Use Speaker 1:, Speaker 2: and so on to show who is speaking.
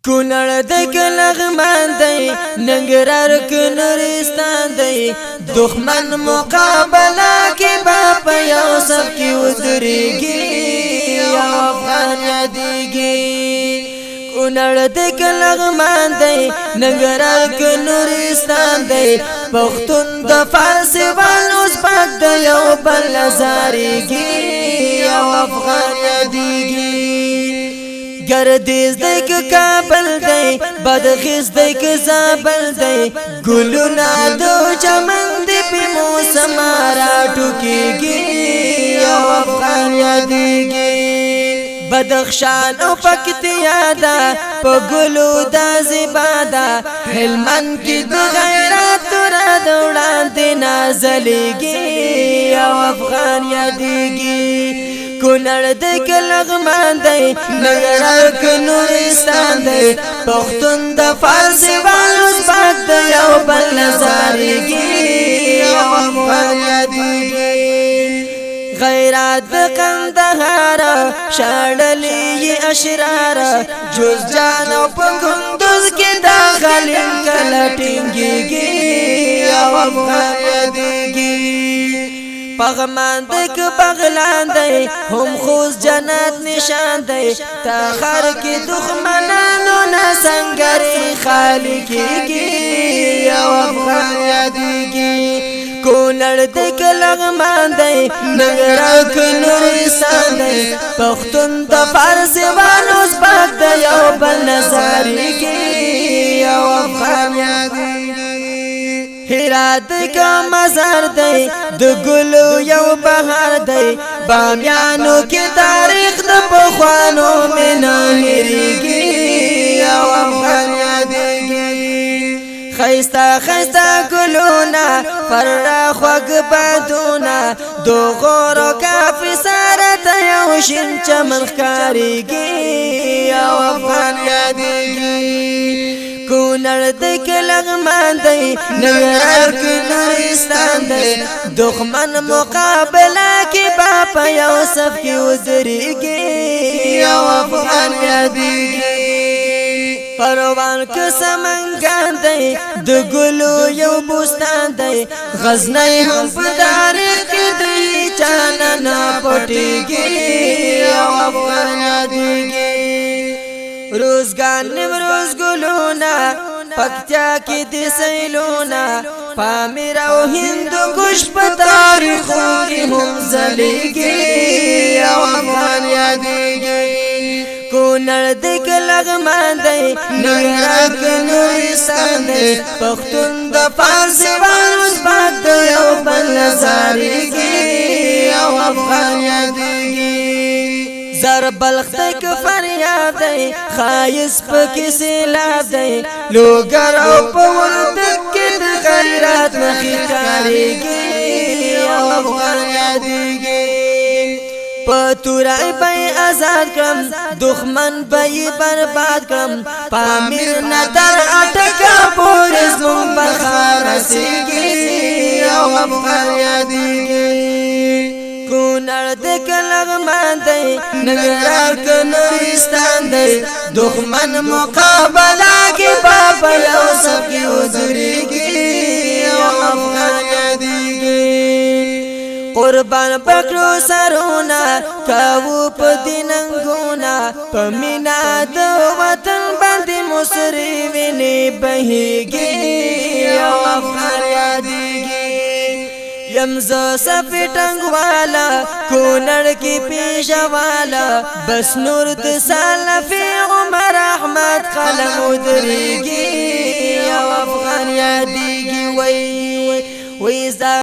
Speaker 1: کونړ د کلغمان دی ننګرهار کې نورستان دی دښمن مقابله کې باپ یو سب کې ودرېږي یو افغان یادېږي کونړ د کلغمان دی ننګرهار کې نورستان دی پښتون د فارسیوال ازبک د یو بل زارېږي یو افغان یادېږي گردیز دی که کابل دی بدخیز دی که زابل دی گلونا دو چمن دی پی موسم راٹو کیگی یو افغان یادیگی بدخشان او پکتیا دا پا گلو دا زبادا حلمن کی دو غیرات را دوڑان دی نازلیگی یو افغان یادیگی کونړ د کلغمان دی ننګرهار کې نورستان دی پښتون د فارسیوال ازبک د یو بل زارېږي یو افغان یادېږي غیرت د قندهار شاړلې اشرار جوزجان او په کندوز کې داخلي کله ټینګېږي یو افغان یادېږي پغمان دک بغلان دی هم خوز جنت نشان دی تاخر کی دخمنانو نسنگری خالی کیگی یو افغان یادیگی کونړ دک لغمان دی ننګرهار کې نورستان دی پښتون د فارسیوال ازبک د یو بل زارېږي یو افغان یادیگی هرات کا مزار دی د ګلو یو بهار دی بامیانو کې تاریخ د پخوانو مینه هېرېږي یو افغان یادېږي ښایسته ښایسته ګلونه فرا خوږ بادونه د غورو کافي سره ته یو شین چمن ښکارېږي یو افغان یادېږي کونړ د کلغمان دی ننګرهار کې نورستان دی دښمن مقابله کې باپ یو صف کې ودرېږي یو افغان یادېږي پروان کې سمنګان دی د ګلو یو بوستان دی غزنی هم په تاریخ کې دی چانه نه پټېږي یو افغان یادېږي روزګان نیمروز ګلونا پکتیا کې د سیلونا پامیر او هندوکش په تاریخو کې هم ځلېږي یو افغان یادېږي کونړ د کلغمان دی ننګرهار کې نورستان دی پښتون د فارسیوال ازبک د یو بل زارېږي یو افغان یادېږي زر بلخ تک فریاد دی خایس پکی سیلاب دی لوگر او پوردک کی د غیرات مخی کاریگی یو افغان یادیگی پتورائی بای آزاد کرم دخمن بای برباد کرم پامیر ندر اٹکا پوریز مون بخار سیگی یو افغان یادیگی کونړ د کلغمان دی ننګرهار کې نورستان دی دښمن مقابله کې باپ یو سب کې ودرېږي یو افغان یادېږي قربان پکړو سرونه کوو په دې ننګونه په مینا د وطن باندې مصري وینې بهېږي یو افغان یادېږي یمزه صفی ټنګوالا کونړ کې پیشوالا بس نور د سلفي عمر احمد قلم ودرېږي یو افغان یادېږي وای